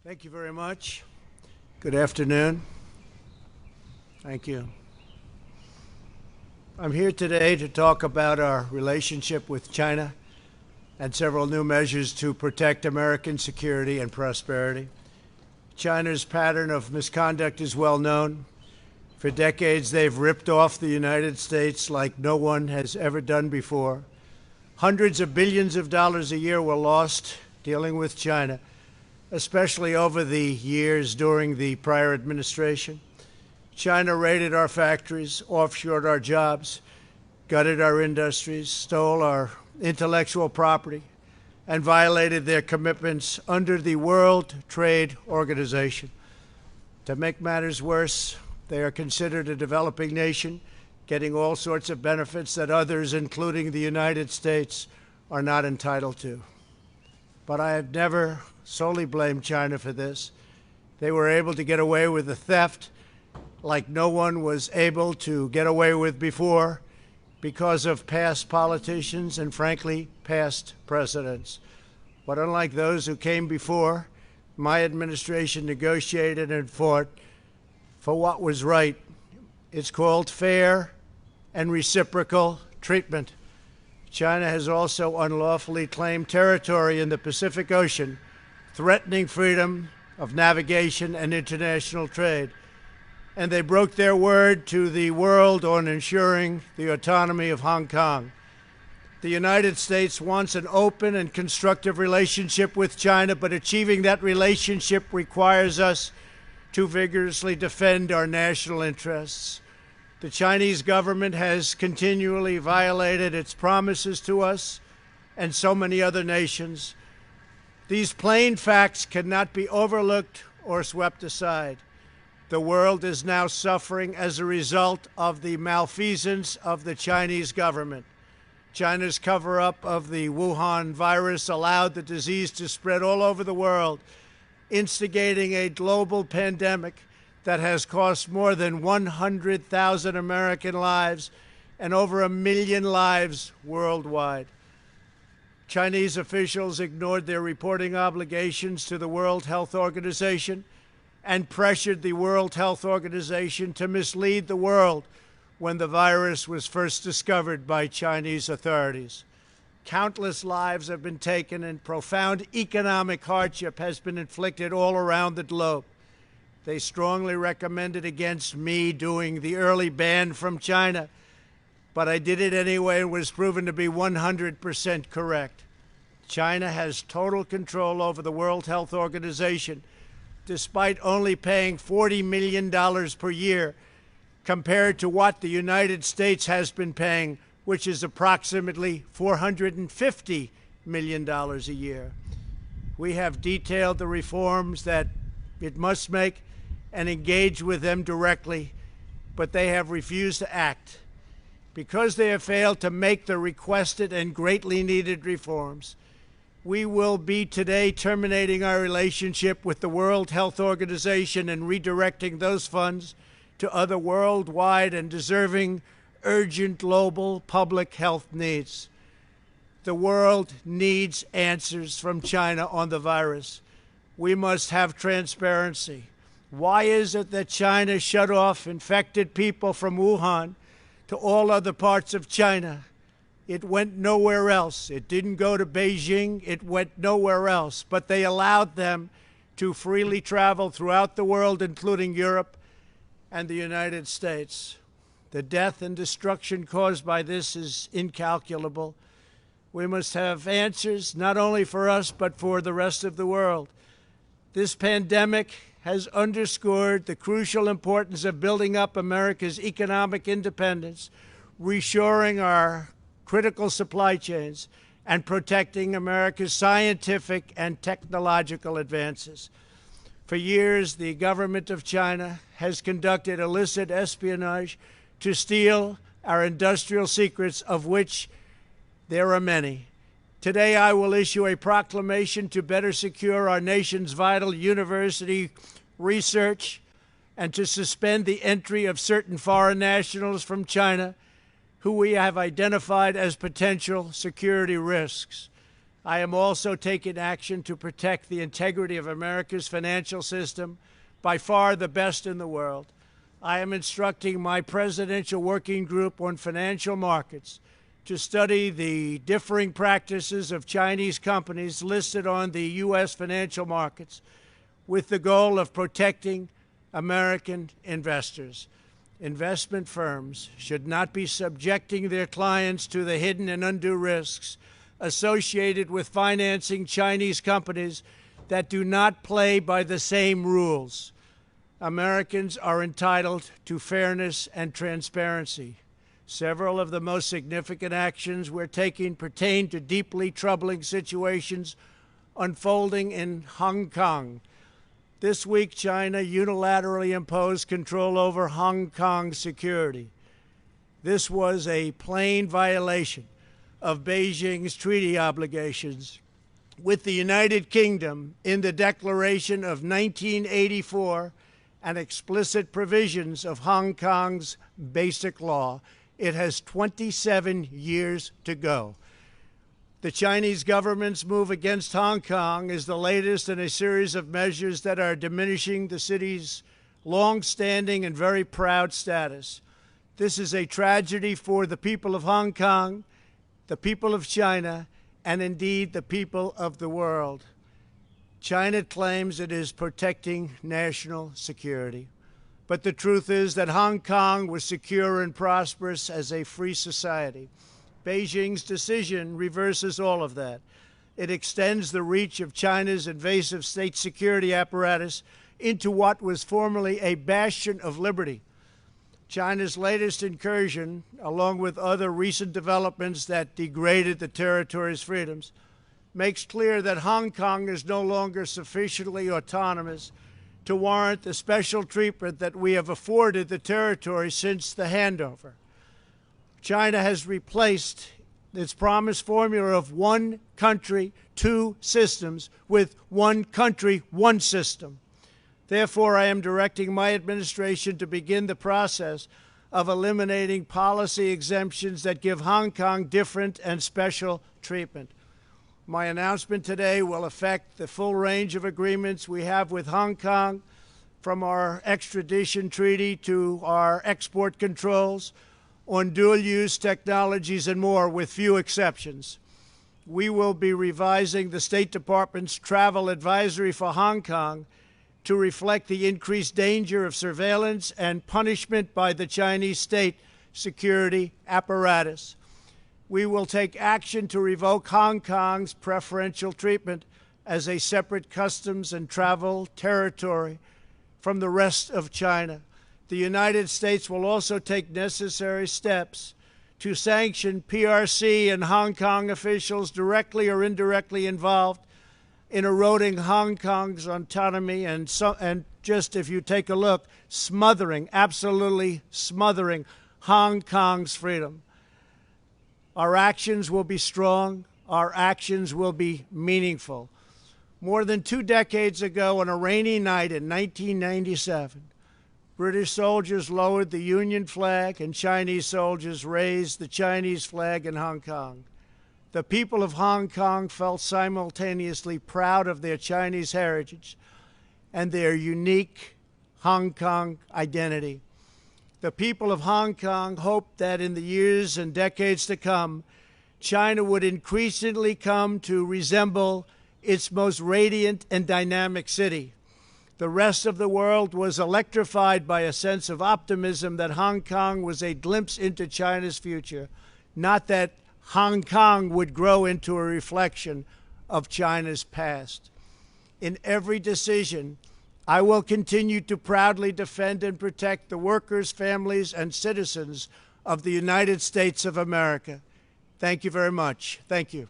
Thank you very much. Good afternoon. Thank you. I'm here today to talk about our relationship with China and several new measures to protect American security and prosperity. China's pattern of misconduct is well known. For decades, they've ripped off the United States like no one has ever done before. Hundreds of billions of dollars a year were lost dealing with China, especially over the years during the prior administration. China raided our factories, offshored our jobs, gutted our industries, stole our intellectual property, and violated their commitments under the World Trade Organization. To make matters worse, they are considered a developing nation, getting all sorts of benefits that others, including the United States, are not entitled to. But I have never solely blamed China for this. They were able to get away with the theft like no one was able to get away with before because of past politicians and, frankly, past presidents. But unlike those who came before, my administration negotiated and fought for what was right. It's called fair and reciprocal treatment. China has also unlawfully claimed territory in the Pacific Ocean, threatening freedom of navigation and international trade. And they broke their word to the world on ensuring the autonomy of Hong Kong. The United States wants an open and constructive relationship with China, but achieving that relationship requires us to vigorously defend our national interests. The Chinese government has continually violated its promises to us and so many other nations. These plain facts cannot be overlooked or swept aside. The world is now suffering as a result of the malfeasance of the Chinese government. China's cover-up of the Wuhan virus allowed the disease to spread all over the world, instigating a global pandemic that has cost more than 100,000 American lives and over 1 million lives worldwide. Chinese officials ignored their reporting obligations to the World Health Organization and pressured the World Health Organization to mislead the world when the virus was first discovered by Chinese authorities. Countless lives have been taken and profound economic hardship has been inflicted all around the globe. They strongly recommended against me doing the early ban from China, but I did it anyway and was proven to be 100% correct. China has total control over the World Health Organization, despite only paying $40 million per year compared to what the United States has been paying, which is approximately $450 million a year. We have detailed the reforms that it must make and engage with them directly, but they have refused to act. Because they have failed to make the requested and greatly needed reforms, we will be today terminating our relationship with the World Health Organization and redirecting those funds to other worldwide and deserving urgent global public health needs. The world needs answers from China on the virus. We must have transparency. Why is it that China shut off infected people from Wuhan to all other parts of China? It went nowhere else. It didn't go to Beijing. It went nowhere else. But they allowed them to freely travel throughout the world, including Europe and the United States. The death and destruction caused by this is incalculable. We must have answers, not only for us, but for the rest of the world. This pandemic has underscored the crucial importance of building up America's economic independence, reshoring our critical supply chains, and protecting America's scientific and technological advances. For years, the government of China has conducted illicit espionage to steal our industrial secrets, of which there are many. Today, I will issue a proclamation to better secure our nation's vital university research and to suspend the entry of certain foreign nationals from China who we have identified as potential security risks. I am also taking action to protect the integrity of America's financial system, by far the best in the world. I am instructing my Presidential Working Group on Financial Markets to study the differing practices of Chinese companies listed on the U.S. financial markets with the goal of protecting American investors. Investment firms should not be subjecting their clients to the hidden and undue risks associated with financing Chinese companies that do not play by the same rules. Americans are entitled to fairness and transparency. Several of the most significant actions we're taking pertain to deeply troubling situations unfolding in Hong Kong. This week, China unilaterally imposed control over Hong Kong's security. This was a plain violation of Beijing's treaty obligations with the United Kingdom in the Declaration of 1984 and explicit provisions of Hong Kong's Basic Law. It has 27 years to go. The Chinese government's move against Hong Kong is the latest in a series of measures that are diminishing the city's long-standing and very proud status. This is a tragedy for the people of Hong Kong, the people of China, and indeed the people of the world. China claims it is protecting national security. But the truth is that Hong Kong was secure and prosperous as a free society. Beijing's decision reverses all of that. It extends the reach of China's invasive state security apparatus into what was formerly a bastion of liberty. China's latest incursion, along with other recent developments that degraded the territory's freedoms, makes clear that Hong Kong is no longer sufficiently autonomous to warrant the special treatment that we have afforded the territory since the handover. China has replaced its promised formula of one country, two systems with one country, one system. Therefore, I am directing my administration to begin the process of eliminating policy exemptions that give Hong Kong different and special treatment. My announcement today will affect the full range of agreements we have with Hong Kong, from our extradition treaty to our export controls on dual-use technologies and more, with few exceptions. We will be revising the State Department's travel advisory for Hong Kong to reflect the increased danger of surveillance and punishment by the Chinese state security apparatus. We will take action to revoke Hong Kong's preferential treatment as a separate customs and travel territory from the rest of China. The United States will also take necessary steps to sanction PRC and Hong Kong officials directly or indirectly involved in eroding Hong Kong's autonomy and just, if you take a look, smothering, absolutely smothering Hong Kong's freedom. Our actions will be strong. Our actions will be meaningful. More than 2 decades ago, on a rainy night in 1997, British soldiers lowered the Union flag and Chinese soldiers raised the Chinese flag in Hong Kong. The people of Hong Kong felt simultaneously proud of their Chinese heritage and their unique Hong Kong identity. The people of Hong Kong hoped that in the years and decades to come, China would increasingly come to resemble its most radiant and dynamic city. The rest of the world was electrified by a sense of optimism that Hong Kong was a glimpse into China's future, not that Hong Kong would grow into a reflection of China's past. In every decision, I will continue to proudly defend and protect the workers, families, and citizens of the United States of America. Thank you very much. Thank you.